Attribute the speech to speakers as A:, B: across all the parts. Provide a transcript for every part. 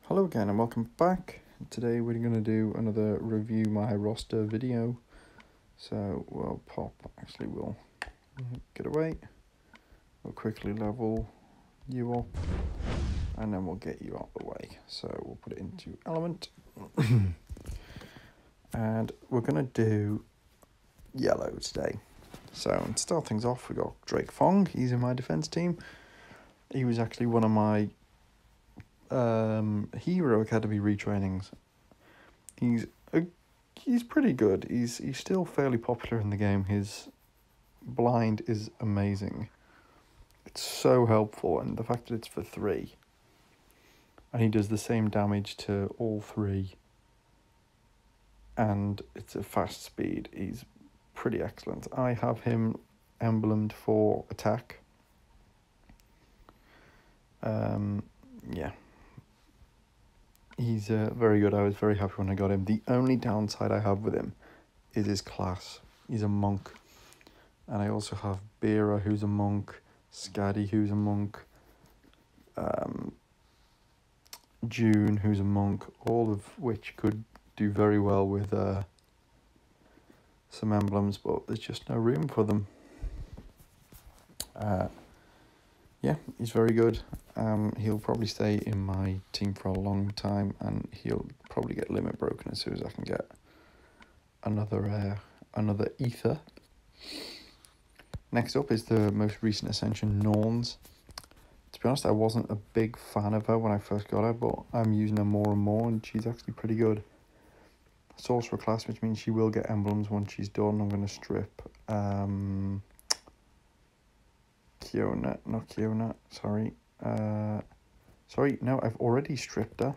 A: Hello again and welcome back. Today we're going to do another review my roster video. So we'll we'll get away. We'll quickly level you up and then we'll get you out the way. So we'll put it into element. And we're going to do yellow today. So to start things off, we got Fang. He's in my defense team. He was actually one of my Hero Academy retrainings. He's pretty good. He's still fairly popular in the game. His blind is amazing. It's so helpful, and the fact that it's for 3 and he does the same damage to all 3 and it's a fast speed, he's pretty excellent. I have him emblemed for attack. Yeah. He's very good. I was very happy when I got him. The only downside I have with him is his class. He's a monk. And I also have Bera, who's a monk, Skaddy, who's a monk, June, who's a monk, all of which could do very well with some emblems, but there's just no room for them. Yeah, he's very good. He'll probably stay in my team for a long time, and he'll probably get limit broken as soon as I can get another ether. Next up is the most recent ascension, Norns. To be honest, I wasn't a big fan of her when I first got her, but I'm using her more and more, and she's actually pretty good. Sorcerer class, which means she will get emblems once she's done. I'm going to strip no, I've already stripped her.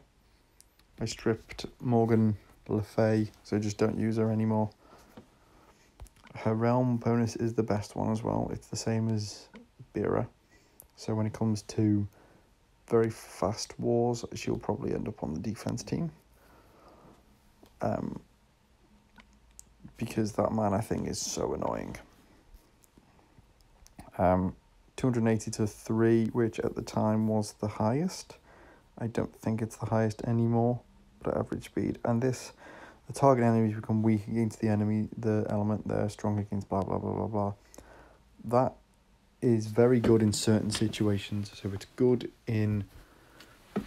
A: I stripped Morgan Le Fay, so just don't use her anymore. Her realm bonus is the best one as well. It's the same as Bera. So when it comes to very fast wars, she'll probably end up on the defense team. Because that mana thing is so annoying. 280 to 3, which at the time was the highest. I don't think it's the highest anymore, but at average speed. And the target enemies become weak against the element they're strong against, blah, blah, blah, blah, blah. That is very good in certain situations. So it's good in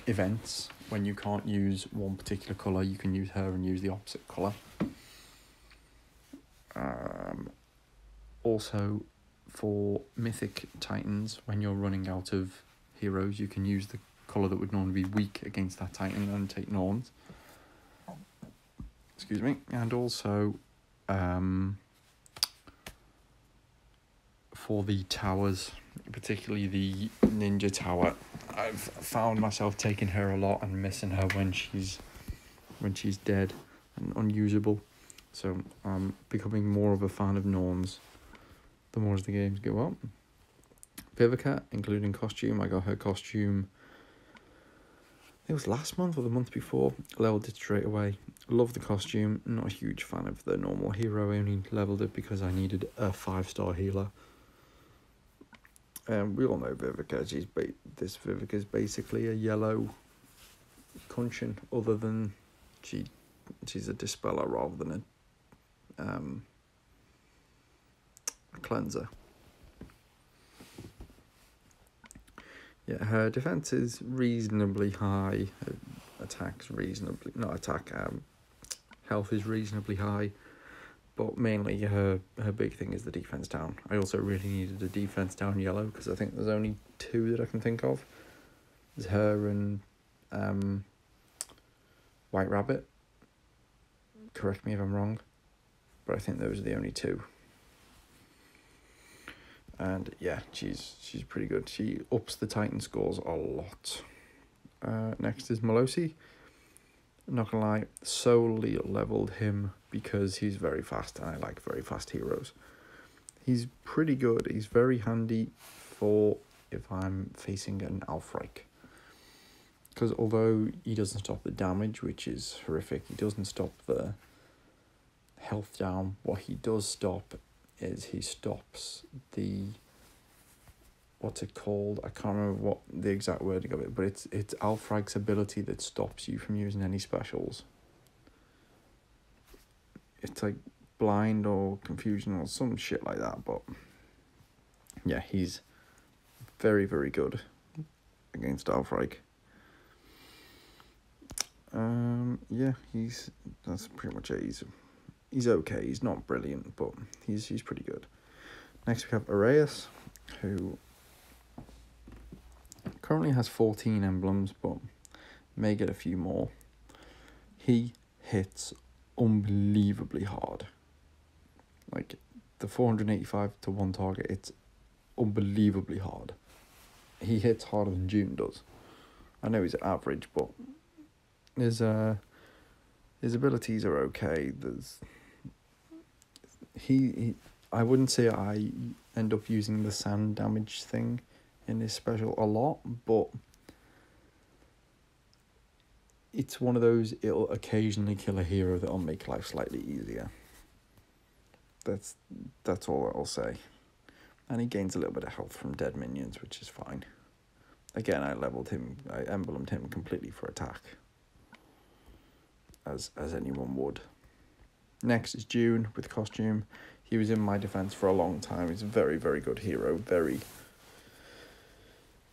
A: events when you can't use one particular colour. You can use her and use the opposite colour. Also, for Mythic Titans, when you're running out of heroes, you can use the colour that would normally be weak against that Titan and take Norns. Excuse me. And also, for the towers, particularly the Ninja Tower, I've found myself taking her a lot and missing her when she's dead and unusable. So I'm becoming more of a fan of Norns the more as the games go on. Vivica, including costume, I got her costume, I think it was last month or the month before, leveled it straight away. Love the costume, not a huge fan of the normal hero, I only leveled it because I needed a 5-star healer. We all know Vivica, this Vivica is basically a yellow Kunshin, other than she's a dispeller rather than a cleanser. Yeah, her defense is reasonably high. Her health is reasonably high, but mainly her big thing is the defense down. I also really needed a defense down yellow because I think there's only 2 that I can think of. There's her and White Rabbit. Correct me if I'm wrong, but I think those are the only 2. And yeah, she's pretty good. She ups the Titan scores a lot. Next is Melosi. Not gonna lie, solely leveled him because he's very fast and I like very fast heroes. He's pretty good. He's very handy for if I'm facing an Alfreik. Because although he doesn't stop the damage, which is horrific, he doesn't stop the health down. What he does stop is he stops the what's it called? I can't remember what the exact wording of it, but it's Alfrag's ability that stops you from using any specials. It's like blind or confusion or some shit like that, but yeah, he's very, very good against Alfrag. Yeah, that's pretty much it. He's okay. He's not brilliant, but he's pretty good. Next we have Aureus, who currently has 14 emblems, but may get a few more. He hits unbelievably hard. Like, the 485 to 1 target, it's unbelievably hard. He hits harder than June does. I know he's average, but his abilities are okay. I wouldn't say I end up using the sand damage thing in this special a lot, but it's one of those, it'll occasionally kill a hero that'll make life slightly easier. That's all I'll say. And he gains a little bit of health from dead minions, which is fine. Again, I emblemed him completely for attack, as anyone would. Next is June with costume. He was in my defense for a long time. He's a very, very good hero. Very,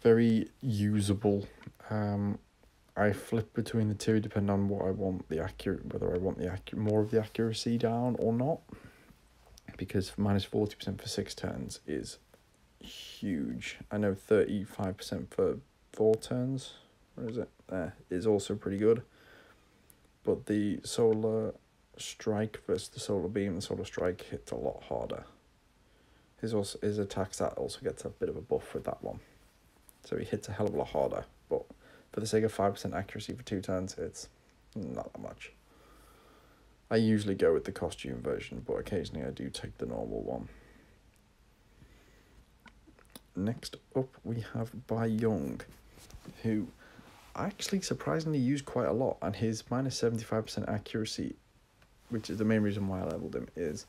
A: very usable. I flip between the two depending on what I want whether I want more of the accuracy down or not. Because minus 40% for 6 turns is huge. I know 35% for 4 turns. Where is it? There is also pretty good. But the solar strike versus the solar beam, the solar strike hits a lot harder. His attack stat also gets a bit of a buff with that one. So he hits a hell of a lot harder. But for the sake of 5% accuracy for 2 turns, it's not that much. I usually go with the costume version, but occasionally I do take the normal one. Next up, we have Bai Young, who I actually surprisingly use quite a lot, and his minus 75% accuracy, which is the main reason why I leveled him, is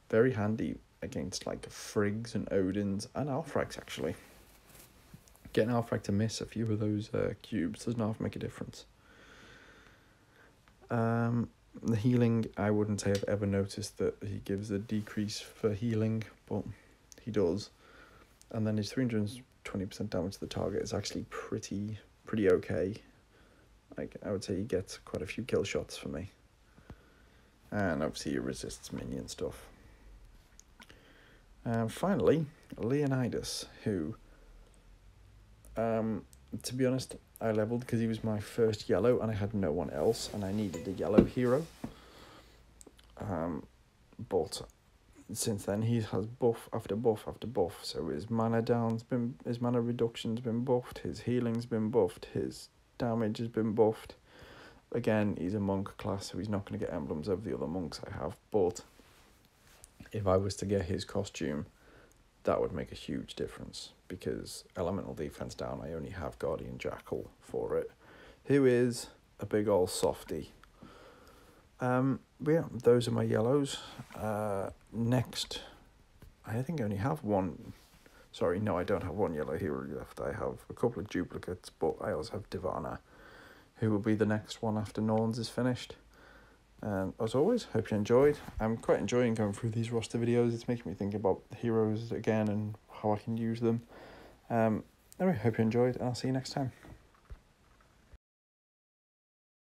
A: very handy against like Friggs and Odins and Alfrags actually. Getting Alfrag to miss a few of those cubes does not make a difference. The healing, I wouldn't say I've ever noticed that he gives a decrease for healing, but he does. And then his 320% damage to the target is actually pretty okay. Like, I would say he gets quite a few kill shots for me. And obviously he resists minion stuff. Finally, Leonidas, who, to be honest, I leveled because he was my first yellow and I had no one else and I needed a yellow hero. But since then he has buff after buff after buff. So his mana reduction's been buffed, his healing's been buffed, his damage has been buffed. Again, he's a monk class, so he's not going to get emblems over the other monks I have. But if I was to get his costume, that would make a huge difference, because elemental defense down, I only have Guardian Jackal for it, who is a big old softy. But yeah, those are my yellows. Next, I think I only have one. Sorry, no, I don't have one yellow hero left. I have a couple of duplicates, but I also have Divana, who will be the next one after Norns is finished. And as always, hope you enjoyed. I'm quite enjoying going through these roster videos. It's making me think about heroes again and how I can use them. Anyway, hope you enjoyed, and I'll see you next time.